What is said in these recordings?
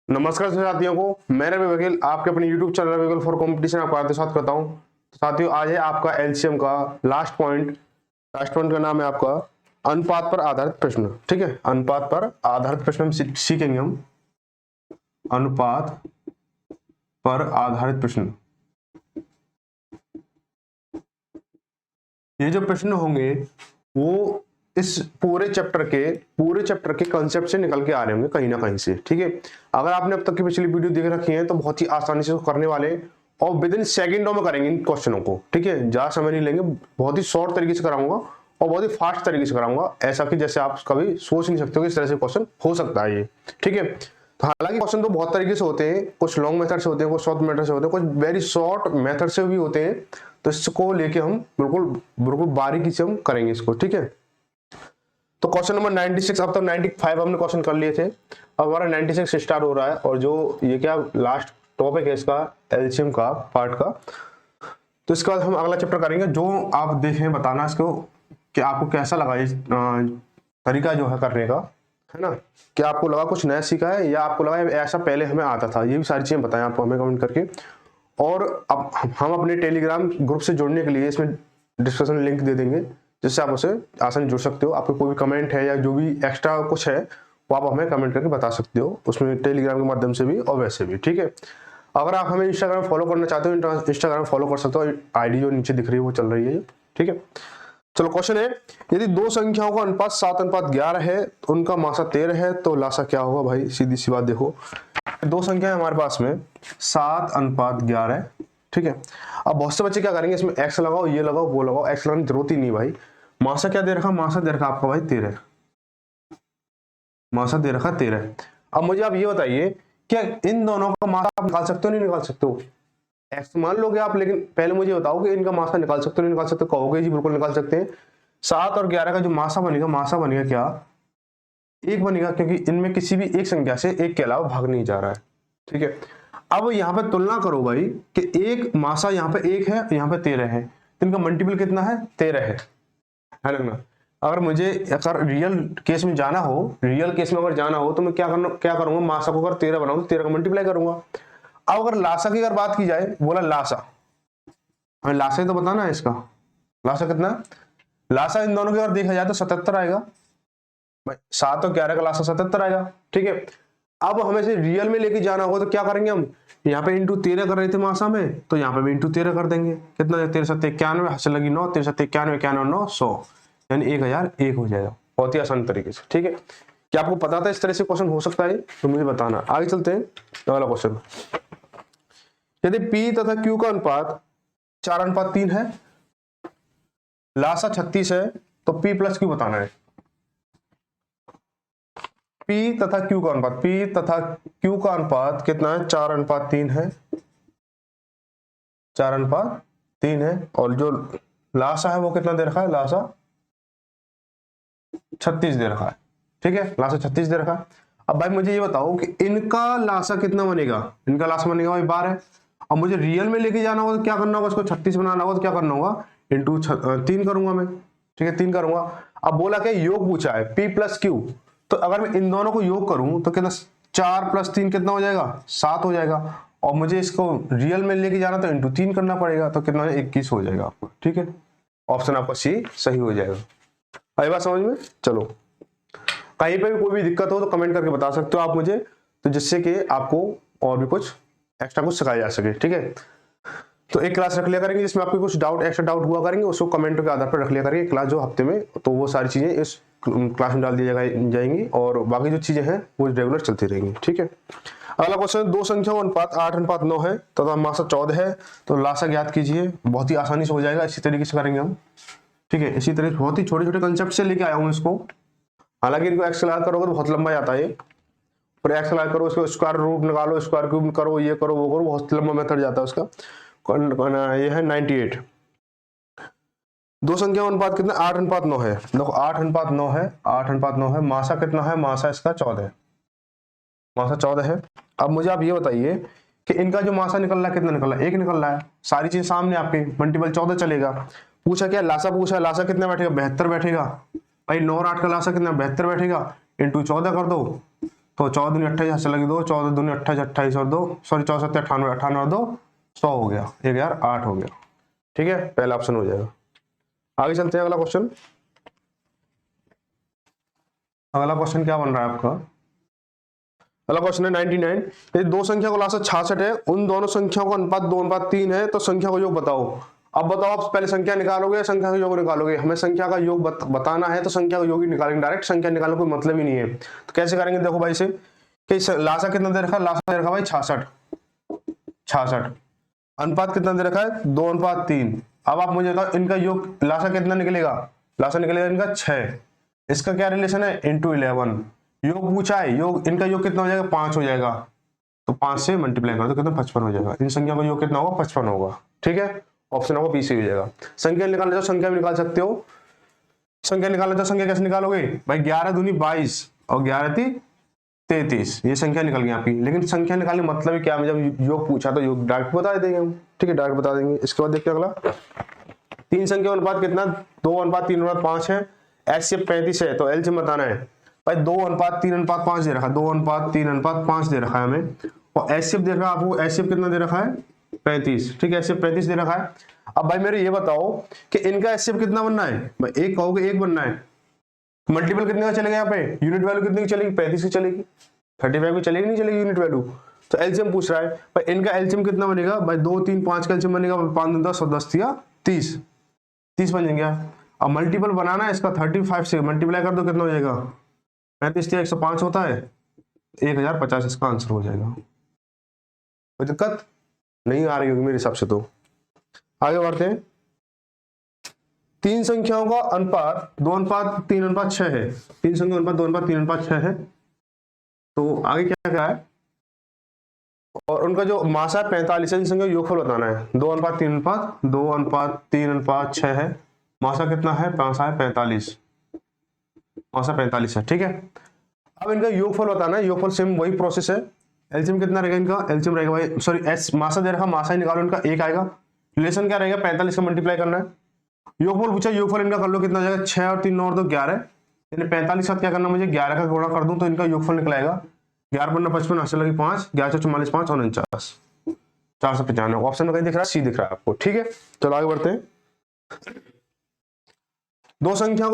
नमस्कार साथियों को, मैं रवि वकील आपके अपने YouTube चैनल रवि वकील फॉर कंपटीशन आपका हार्दिक स्वागत करता हूं। तो साथियों, आज है आपका एलसीएम का लास्ट पॉइंट का नाम है आपका अनुपात पर आधारित प्रश्न। ठीक है, अनुपात पर आधारित प्रश्न हम सीखेंगे। हम अनुपात पर आधारित प्रश्न, ये जो प्रश्न होंगे वो इस पूरे चैप्टर के कंसेप्ट से निकल के आ रहे होंगे कहीं ना कहीं से। ठीक है, अगर आपने अब तक की पिछली वीडियो देख रखी है तो बहुत ही आसानी से करने वाले और विद इन सेकेंडों में करेंगे इन क्वेश्चनों को। ठीक है, ज्यादा समय नहीं लेंगे, बहुत ही शॉर्ट तरीके से कराऊंगा और बहुत ही फास्ट तरीके से कराऊंगा, ऐसा कि जैसे आप कभी सोच नहीं सकते हो कि इस तरह से क्वेश्चन हो सकता है ये। ठीक है, तो हालांकि क्वेश्चन तो बहुत तरीके से होते हैं, कुछ लॉन्ग मेथड से होते हैं, कुछ शॉर्ट मेथड से होते हैं, कुछ वेरी शॉर्ट मेथड से भी होते हैं। तो इसको लेके हम बिल्कुल बारीकी से हम करेंगे इसको। ठीक है, तो क्वेश्चन नंबर 96, अब तक 95 हमने क्वेश्चन कर लिए थे, अब हमारा 96 स्टार्ट हो रहा है। और जो ये क्या लास्ट टॉपिक है इसका एलसीएम का पार्ट का, तो इसके बाद हम अगला चैप्टर करेंगे। जो आप देखें बताना इसको कि आपको कैसा लगा ये तरीका जो है करने का, है ना। क्या आपको लगा कुछ नया सीखा है या आपको लगा ऐसा पहले हमें आता था, ये भी सारी चीजें बताएं आप हमें कमेंट करके। और अब हम अपने टेलीग्राम ग्रुप से जुड़ने के लिए इसमें डिस्कशन लिंक दे देंगे, जिससे आप उसे आसानी जुड़ सकते हो। आपको कोई भी कमेंट है या जो भी एक्स्ट्रा कुछ है वो आप हमें कमेंट करके बता सकते हो, उसमें टेलीग्राम के माध्यम से भी और वैसे भी। ठीक है, अगर आप हमें इंस्टाग्राम फॉलो करना चाहते हो इंस्टाग्राम फॉलो कर सकते हो, आईडी जो नीचे दिख रही है वो चल रही है। ठीक है, चलो क्वेश्चन है, यदि दो संख्याओं का अनुपात 7:11 है, तो उनका मासा 13 है, तो लासा क्या होगा। भाई सीधी सी बात देखो, दो संख्या है हमारे पास में 7:11। ठीक है, अब बहुत से बच्चे क्या करेंगे, इसमें एक्स लगाओ, ये लगाओ, वो लगाओ, एक्स लगाने की जरूरत ही नहीं भाई। मासा क्या दे रखा, मासा दे रखा आपका भाई 13, मासा दे रखा 13। अब मुझे आप ये बताइए, क्या इन दोनों का मासा आप निकाल सकते हो नहीं निकाल सकते हो। एक्स मान लोगे आप, लेकिन पहले मुझे बताओ कि इनका मासा निकाल सकते हो नहीं निकाल सकते हो। कहोगे जी बिल्कुल निकाल सकते हैं। 7 और 11 का जो मासा बनेगा क्या, एक बनेगा, क्योंकि इनमें किसी भी एक संख्या से एक के अलावा भाग नहीं जा रहा है। ठीक है, अब यहाँ पे तुलना करो भाई कि एक मासा यहाँ पे 1 है, यहाँ पे 13 है, तो इनका मल्टीपल कितना है, 13 है ना। अगर मुझे अगर रियल केस में जाना हो, अगर जाना हो तो मैं क्या करूंगा, मासा को अगर 13 बनाऊं तो 13 का मल्टीप्लाई करूंगा। अब अगर लासा की अगर बात की जाए, बोला लासा, हमें लासा ही तो बताना है इसका। लासा कितना है, लासा इन दोनों की अगर देखा जाए तो 77 आएगा। 7 और 11 का लासा 77 आएगा। ठीक है, अब हमें से रियल में लेके जाना होगा तो क्या करेंगे हम, यहाँ पे इंटू 13 कर रहे थे मासा में, तो यहाँ पे भी इंटू 13 कर देंगे। कितना, 13 7 91, हाथ से लगी 9, 13 7 91, 91 9 100, यानी 1001 हो जाएगा। बहुत ही आसान तरीके से। ठीक है, क्या आपको पता था इस तरह से क्वेश्चन हो सकता है, तो मुझे बताना। आगे चलते हैं अगला क्वेश्चन। यदि P तथा Q का अनुपात 4:3 है, लासा 36 है, तो P प्लस Q बताना है। P तथा Q का अनुपात कितना है, 4:3 है, 4:3 है। और जो लासा है वो कितना दे रखा है, लासा 36 दे रखा है। ठीक है, लासा 36 दे रखा है। अब भाई मुझे ये बताओ कि इनका लासा कितना बनेगा, इनका लासा बनेगा भाई 12। अब मुझे रियल में लेके जाना होगा तो क्या करना होगा, इसको 36 बनाना होगा तो क्या करना होगा, इंटू 3 करूंगा मैं। ठीक है, 3 करूंगा। अब बोला क्या, योग पूछा है P प्लस Q, तो अगर मैं इन दोनों को योग करूं तो कितना, 4 + 3 कितना हो जाएगा, 7 हो जाएगा। और मुझे इसको रियल में लेके जाना तो इंटू 3 करना पड़ेगा, तो कितना 21 हो जाएगा आपको। ठीक है, ऑप्शन आपका सी सही हो जाएगा। आई बात समझ में। चलो, कहीं पे भी कोई भी दिक्कत हो तो कमेंट करके बता सकते हो आप मुझे, तो जिससे कि आपको और भी कुछ एक्स्ट्रा कुछ सिखाया जा सके। ठीक है, तो एक क्लास रख लिया करेंगे जिसमें आपको कुछ एक्स्ट्रा डाउट हुआ करेंगे, उसको कमेंट के आधार पर रख लिया करेंगे क्लास जो हफ्ते में, तो वो सारी चीजें इस क्लास में डाल दी जाएंगी और बाकी जो चीजें हैं वो रेगुलर चलती रहेंगी। ठीक है, अगला क्वेश्चन, दो संख्याओं अनुपात 8:9 है तथा मासा 14 है, तो लासा ज्ञात कीजिए। बहुत ही आसानी से हो जाएगा, इसी तरीके से करेंगे हम। ठीक है, इसी तरह बहुत ही छोटे छोटे कंसेप्ट से लेके आया हूँ इसको। हालांकि इनको एक्सएलआर करोगे तो बहुत लंबा जाता है, पर एक्सएलआर करो, इसको स्क्वायर रूट निकालो, स्क्वायर क्यूब करो, ये करो वो करो, बहुत लंबा मेथड जाता है उसका। ये है 98। दो संख्या अनुपात कितना, 8:9 है। देखो 8:9 है, 8:9 है। मासा कितना है, मासा इसका 14 है, मासा 14 है। अब मुझे आप ये बताइए कि इनका जो मासा निकल रहा है कितना निकल रहा है, 1 निकल रहा है। सारी चीज सामने आपके, मल्टीपल 14 चलेगा। पूछा क्या, लासा पूछा, लासा कितना बैठेगा, 72 बैठेगा भाई। 9 और 8 का लासा कितना, 72 बैठेगा, इंटू 14 कर दो तो 14 दूनी 28 चला 2, 14 दूनी 28, 28 और 2, सॉरी 64 98, 98 और 2 100 हो गया, 1008 हो गया। ठीक है, पहला ऑप्शन हो जाएगा। आगे चलते हैं, अगला क्वेश्चन। अगला क्वेश्चन क्या बन रहा है आपका? अगला क्वेश्चन है 99। यदि दो संख्या का लासा 66 है, उन दोनों संख्याओं का अनुपात 2:3 है, तो संख्या का योग बताओ। अब बताओ, आप पहले संख्या निकालोगे, संख्या का योग निकालोगे? हमें संख्या का योग बताना है तो संख्या का योग ही निकालेंगे, डायरेक्ट संख्या निकालने कोई मतलब ही नहीं है। तो कैसे करेंगे? देखो भाई से कि लासा कितना दे रखा है? लासा दे रखा भाई 66। अनुपात कितना दे रखा है? 2:3। अब आप मुझे बताओ इनका योग, लासा कितना निकलेगा? लासा निकलेगा इनका 6। इसका क्या रिलेशन है? इंटू 11। योग पूछा है, योग इनका योग कितना हो जाएगा? 5 हो जाएगा। तो 5 से मल्टीप्लाई कर दो, कितना? 55 हो जाएगा। इन संख्या का योग कितना होगा? 55 होगा। ठीक है, ऑप्शन होगा बी से हो जाएगा। संख्या निकालना चाहो संख्या भी निकाल सकते हो। संख्या निकालना चाहो संख्या कैसे निकालोगे भाई? 11 दूनी 22 और 11 × 3 = 33। ये संख्या निकल गई आपकी। लेकिन संख्या निकालने मतलब ही क्या है? जब योग पूछा तो योग डायरेक्ट बता देंगे हम। ठीक है, डायरेक्ट बता देंगे। इसके बाद देखते हैं अगला। तीन संख्या अनुपात कितना? 2:3:5 है। एचसीएफ 35 है, तो एलसीएम बताना है भाई। 2:3:5 दे रखा है, 2:3:5 दे रखा है हमें। और एचसीएफ दे रखा है आपको, एचसीएफ कितना दे रखा है? 35। ठीक है, एचसीएफ 35 दे रखा है। अब भाई मेरे ये बताओ कि इनका एचसीएफ कितना बनना है? भाई एक कहोगे, एक बनना है। मल्टीपल कितने का चलेगा यहाँ पे? यूनिट वैल्यू कितनी की चलेगी? 35 की चलेगी। 35 की चलेगी, नहीं चलेगी यूनिट वैल्यू? तो एलसीएम पूछ रहा है भाई, इनका एलसीएम कितना बनेगा? भाई 2, 3, 5 का एलसीएम बनेगा 5, 10 और 10 या 30 बन गया। अब मल्टीपल बनाना है इसका, 35 से मल्टीप्लाई कर दो, कितना हो जाएगा? 35 × 105 होता है, 1050 इसका आंसर हो जाएगा। कोई दिक्कत नहीं आ रही होगी मेरे हिसाब से। तो आगे बढ़ते हैं। तीन संख्याओं का अनुपात 2:3:6 है। तीन संख्या अनुपात 2:3:6 है। तो आगे क्या क्या है? और उनका जो मासा 45 है, इन संख्या योगफल बताना है। 2:3:6 है। मासा कितना है? मासा है 45। मासा 45 है। ठीक है, अब इनका योगफल बताना है। योगफल सेम वही प्रोसेस है। एलसीएम कितना रहेगा इनका? एलसीएम रहेगा भाई, सॉरी एस मासा दे रखा, मासा ही निकालो इनका, 1 आएगा। रिलेशन क्या रहेगा? 45 का मल्टीप्लाई करना है। योगफल पूछा, योगफल इनका कर लो, कितना हो जाएगा? 6 और 3 और 2 11। यानी 45 के साथ क्या करना मुझे? 11 का गुणा कर दूं तो इनका योगफल निकलेगा 11 × 55 हासिल लगी 5, 11 × 44 5 और 49, 495। ऑप्शन में कहीं दिख रहा है? सी दिख रहा है आपको। ठीक है, चलो आगे बढ़ते हैं। दो संख्या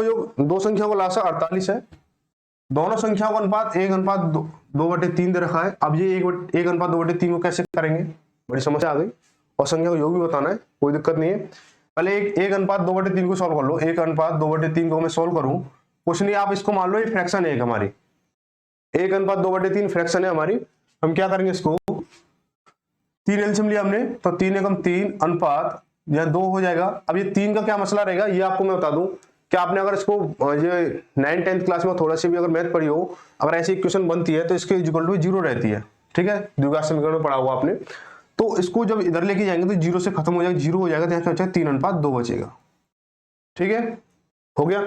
को लासा 48 है। दोनों संख्याओं का अनुपात 1:2/3 दे रखा है। अब ये 1:2/3 को कैसे करेंगे? बड़ी समस्या आ गई। और संख्या को योग भी बताना है, कोई दिक्कत नहीं है। पहले 1:2/3 को सॉल्व कर लो। 1:2/3 को मैं सॉल्व करूं, कुछ नहीं, आप इसको मान लो ये फ्रैक्शन है हमारी। 1:2/3 फ्रैक्शन है हमारी। हम क्या करेंगे? इसको 3 एलसीएम लिया हमने, तो 3 × 3 अनुपात यह 2 हो जाएगा। अब ये 3 का क्या मसला रहेगा ये आपको मैं बता दूं कि आपने अगर इसको ये 9th 10th क्लास में थोड़ा सी भी अगर मैथ पढ़ी हो, अगर ऐसी इक्वेशन बनती है तो इसके इक्वल टू 0 रहती है। ठीक है, द्विघात समीकरण में पढ़ा हुआ आपने। तो इसको जब इधर लेके जाएंगे तो 0 से खत्म हो जाएगा, 0 हो जाएगा, तो यहाँ क्या 3:2 बचेगा। ठीक है, हो गया।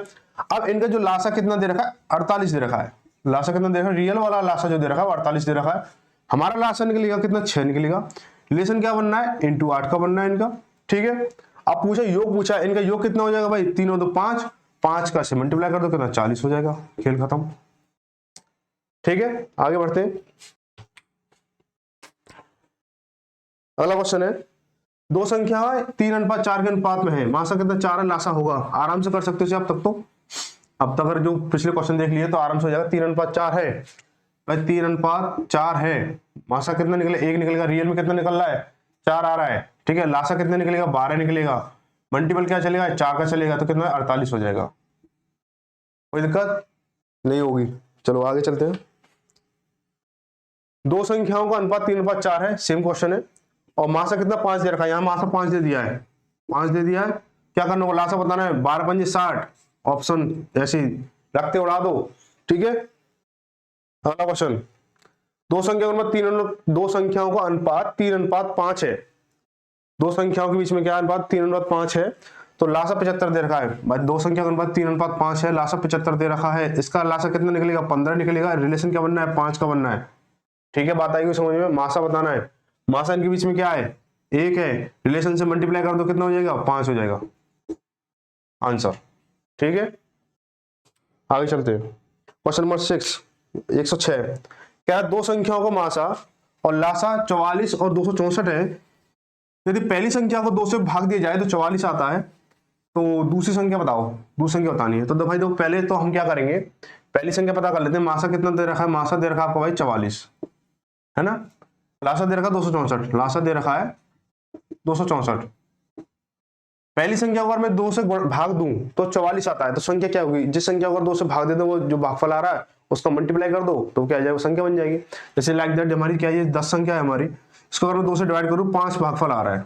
अब इनका जो लासा कितना दे रखा है? 48 दे रखा है। लासा कितना दे रखा है? रियल वाला लासा जो दे रखा है 48 दे रखा है। हमारा लासा निकलेगा कितना? 6 निकलेगा। रिलेशन क्या बनना है? इंटू 8 का बनना है इनका। ठीक है, अब पूछा योग पूछा, इनका योग कितना हो जाएगा भाई? 3 और 2 5, 5 का से मल्टीप्लाई कर दो, कितना? 40 हो जाएगा। खेल खत्म। ठीक है, आगे बढ़ते हैं। अगला क्वेश्चन है, दो संख्या 3:4 के अनुपात में है। मासा कितना? 4 है, लासा होगा। आराम से कर सकते हो आप तक। तो अब तक अगर जो पिछले क्वेश्चन देख लिए तो आराम से हो जाएगा। 3:4 है भाई, 3:4 है। मासा कितना निकले? 1 निकलेगा। रियल में कितना निकल रहा है? 4 आ रहा है। ठीक है, लासा कितना निकलेगा? 12 निकलेगा। मल्टीपल क्या चलेगा? 4 का चलेगा, तो कितना? 48 हो जाएगा। कोई दिक्कत नहीं होगी। चलो आगे चलते हैं। दो संख्याओं का अनुपात 3:4 है। सेम क्वेश्चन है। और मासा कितना? 5 दे रखा है। यहाँ मासा 5 दे दिया है। 5 दे दिया है। क्या करना होगा? लासा बताना है। 12 × 5 = 60। ऑप्शन ऐसे रखते उड़ा दो। ठीक है, अगला क्वेश्चन। दो संख्याओं का अनुपात 3:5 है। दो संख्याओं के बीच में क्या अनुपात? 3:5 है। तो लासा 75 दे रखा है भाई। दो संख्या का अनुपात 3:5 है, लासा 75 दे रखा है। इसका लासा कितना निकलेगा? 15 निकलेगा। रिलेशन क्या बनना है? 5 का बनना है। ठीक है, बात आएगी समझ में। मासा बताना है। मासा इनके बीच में क्या है? 1 है। रिलेशन से मल्टीप्लाई कर दो, कितना हो जाएगा? 5 हो जाएगा आंसर। ठीक है, आगे चलते हैं। Question number 6, 106। क्या दो संख्याओं का मासा और लासा 44 और 264 है। यदि पहली संख्या को 2 से भाग दिया जाए तो 44 आता है, तो दूसरी संख्या बताओ, दूसरी संख्या बतानी है। तो भाई देखो पहले तो हम क्या करेंगे, पहली संख्या पता कर लेते हैं। मासा कितना दे रखा है, मासा दे रखा है आपको भाई 44 है ना, लासा दे रखा है 264, लासा दे रखा है 264। पहली संख्या को अगर मैं 2 से भाग दूं तो 44 आता है, तो संख्या क्या होगी, जिस संख्या को अगर 2 से भाग दे दो वो जो भागफल आ रहा है उसका मल्टीप्लाई कर दो तो क्या आ जाएगा, संख्या बन जाएगी। जैसे लाइक दैट हमारी क्या है, 10 संख्या है हमारी, इसको अगर मैं 2 से डिवाइड करूं 5 भागफल आ रहा है।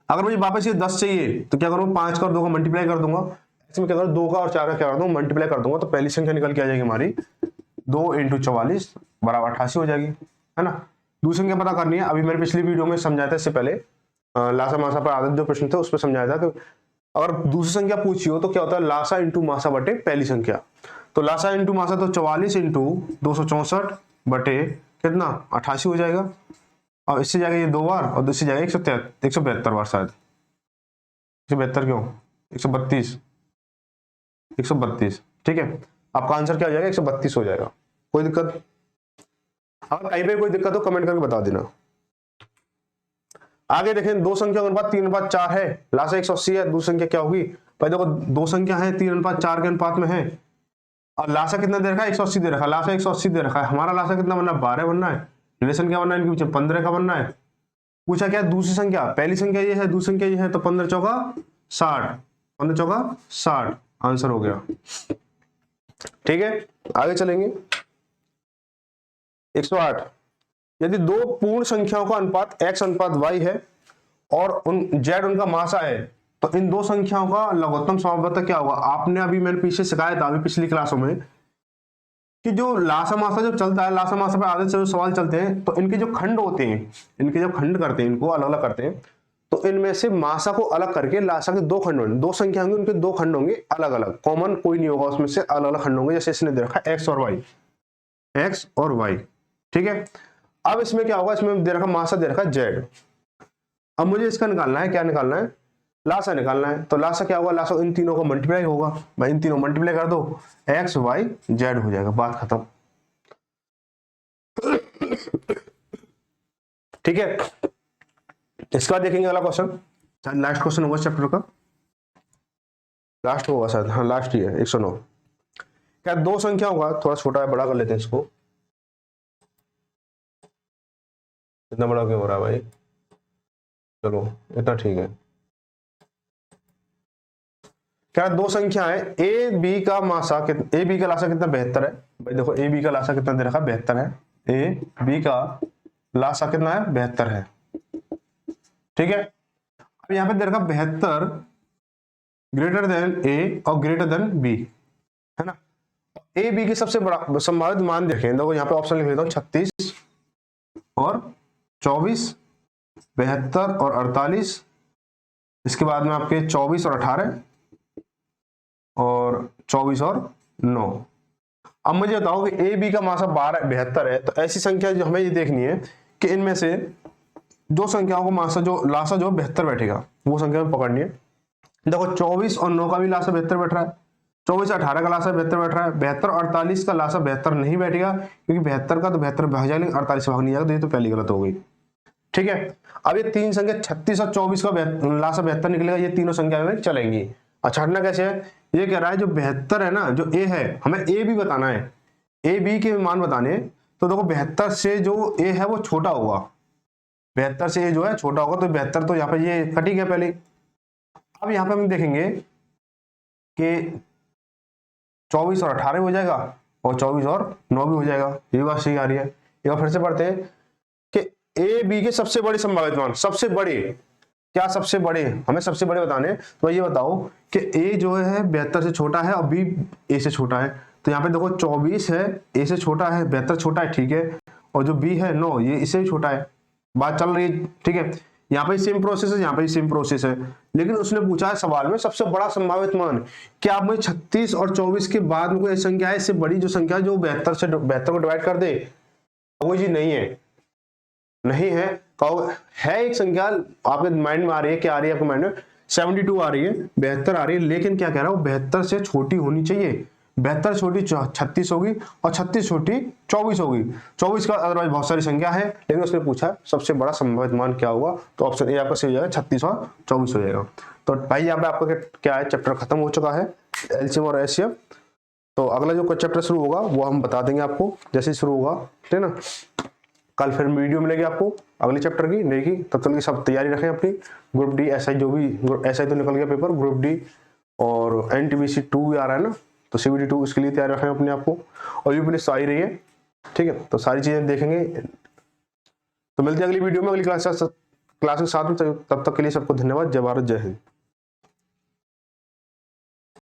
अगर मुझे वापस ये 10 चाहिए तो क्या करूं, 5 का और 2 का मल्टीप्लाई कर दूंगा। इसमें क्या करूं, 2 का और 4 का क्या कर दूंगा, मल्टीप्लाई कर दूंगा, तो पहली संख्या निकल के आ जाएगी हमारी 2 × 44 बराबर 88 हो जाएगी, है ना। दूसरी संख्या पता करनी है, अभी मैंने पिछली वीडियो में समझाया था, इससे पहले लासा मासा पर आधारित जो प्रश्न थे उस पर समझाया था कि अगर दूसरी संख्या पूछी हो तो क्या होता है, लासा इंटू मासा बटे पहली संख्या। तो लासा इंटू मासा तो 44 × 264 बटे कितना 88 हो जाएगा। और इससे जाएगा ये 2 बार और दूसरी जाएगा 172 बार, शायद 172 क्यों 132, ठीक है। आपका आंसर क्या हो जाएगा, 132 हो जाएगा। कोई दिक्कत, अगर कहीं पे कोई दिक्कत हो कमेंट करके बता देना। आगे देखें, दो संख्या का अनुपात 3:4 है, लासा 180 है, दूसरी संख्या क्या होगी। भाई देखो दो संख्या है 3:4 के अनुपात में है, और लासा कितना दे रखा है, 180 दे रखा है, लासा 180 दे रखा है। हमारा लासा कितना बनना है, 12 बनना है। रिलेशन क्या बनना है, इनके पीछे 15 का बनना है। पूछा क्या दूसरी संख्या, पहली संख्या ये है, दूसरी संख्या ये है, तो 15 चौका 60, 15 चौका 60 आंसर हो गया। ठीक है, आगे चलेंगे। 108, यदि दो पूर्ण संख्याओं का अनुपात x अनुपात y है और z उनका मासा है, तो इन दो संख्याओं का लघुत्तम समानुपात क्या होगा। आपने अभी मैंने पीछे सिखाया था, अभी पिछली क्लासों में, कि जो लासा मासा जो चलता है, लासा मासा पे आधे से जो सवाल चलते हैं, तो इनके जो खंड होते हैं, इनके जो खंड करते हैं, इनको अलग अलग करते हैं, तो इनमें से मासा को अलग करके लासा के 2 खंड होंगे, 2 संख्या होंगे, उनके 2 खंड होंगे अलग अलग, कॉमन कोई नहीं होगा उसमें से, अलग अलग खंड होंगे। जैसे इसने दे रखा है x और y, ठीक है। अब इसमें क्या होगा, इसमें दे रखा मासा दे रखा z। अब मुझे इसका निकालना है, क्या निकालना है, लासा निकालना है। तो लासा क्या होगा, लासा इन तीनों का मल्टीप्लाई होगा। भाई इन तीनों मल्टीप्लाई कर दो, x y z हो जाएगा, बात खत्म। ठीक है, इसके बाद देखेंगे अगला क्वेश्चन, लास्ट क्वेश्चन होगा चैप्टर का, लास्ट होगा शायद, हाँ लास्ट ही है। 109, क्या दो संख्या होगा, थोड़ा छोटा है, बड़ा कर लेते हैं इसको। इतना बड़ा क्यों हो रहा है भाई, चलो इतना ठीक है। क्या दो संख्या है ए बी का मासा, ए बी का लासा कितना 72 है। भाई देखो ए बी का लासा कितना दे रखा है, 72 है। ए बी का लासा कितना है, 72 है, ठीक है। अब यहां पे दे रखा 72 ग्रेटर देन ए और ग्रेटर देन बी, है ना। ए बी की सबसे बड़ा संभावित मान देखें, देखो यहाँ पे ऑप्शन लिख लेता हूँ, 36 और 24, 72 और 48, इसके बाद में आपके 24 और 18 और 24 और 9। अब मुझे बताओ कि ए बी का मासा 72 है, तो ऐसी संख्या जो हमें ये देखनी है कि इनमें से दो संख्याओं को मासा जो लासा जो 72 बैठेगा, वो संख्या में पकड़नी है। देखो 24 और 9 का भी लासा 72 बैठ रहा है, 24 18 का लासा 72 बैठ रहा है, 72 और 48 का लासा 72 नहीं बैठेगा, क्योंकि 72 का तो 72 भाग जाएगा, 48 से भाग नहीं जाएगा, तो ये तो पहली गलत हो गई। ठीक है, अब ये तीन संख्या 36 और 24 का लासा 72 निकलेगा, ये तीनों संख्या में चलेंगी। अच्छा हटना कैसे है, ये कह रहा है जो 72 है ना, जो ए है, हमें ए भी बताना है, ए बी के मान बताने। तो देखो 72 से जो ए है वो छोटा होगा, 72 से ए जो है छोटा होगा, तो 72 तो यहाँ पे ये कटी गया पहले। अब यहाँ पे हम देखेंगे कि 24 और 18 हो जाएगा, और 24 और 9 भी हो जाएगा, ये बात सही आ रही है। एक बार फिर से पढ़ते हैं कि ए बी के सबसे बड़े संभावित मान, सबसे बड़े क्या, सबसे बड़े हमें सबसे बड़े बताने। तो ये बताओ कि ए जो है 72 से छोटा है और बी ए से छोटा है। तो यहाँ पे देखो 24 है, ए से छोटा है, 72 छोटा है, ठीक है, और जो बी है 9, ये इससे भी छोटा है, बात चल रही है, ठीक है। यहाँ पे सेम प्रोसेस है, यहाँ पे सेम प्रोसेस है, लेकिन उसने पूछा है सवाल में सबसे बड़ा संभावित मान। क्या आप मुझे 36 और 24 के बाद में कोई संख्या है इससे बड़ी जो संख्या जो 72 को डिवाइड कर दे, वो जी नहीं है, नहीं है। कहो है एक संख्या आपके माइंड में आ रही है, क्या आ रही है आपके माइंड में, 72 आ रही है, 72 आ रही है, लेकिन क्या कह रहा हूं 72 से छोटी होनी चाहिए। 72 छोटी 36 होगी और 36 छोटी 24 होगी। 24 का अदरवाइज बहुत सारी संख्या है, लेकिन उसने पूछा सबसे बड़ा संभावित मान क्या होगा, तो ऑप्शन ए आपका सही हो जाएगा, 36 और 24 हो जाएगा। तो भाई यहाँ पे आपका क्या है, चैप्टर खत्म हो चुका है एलसीएम और एचसीएफ। तो अगला जो चैप्टर शुरू होगा वो हम बता देंगे आपको जैसे शुरू होगा, ठीक है ना। कल फिर वीडियो मिलेगी आपको अगले चैप्टर की नई की। तब तक की सब तैयारी रखें अपनी। ग्रुप डी एसआई जो भी एसआई तो निकल गया पेपर, ग्रुप डी और एनटीपीसी 2 भी आ रहा है ना, तो सीबीटी 2 इसके लिए तैयार रखें अपने आप को। और यूपी पुलिस तो आ ही रही है, ठीक है। तो सारी चीजें देखेंगे। तो मिलते हैं अगली वीडियो में, अगली क्लास के साथ में। तब तक के लिए सबको धन्यवाद। जय भारत, जय हिंद।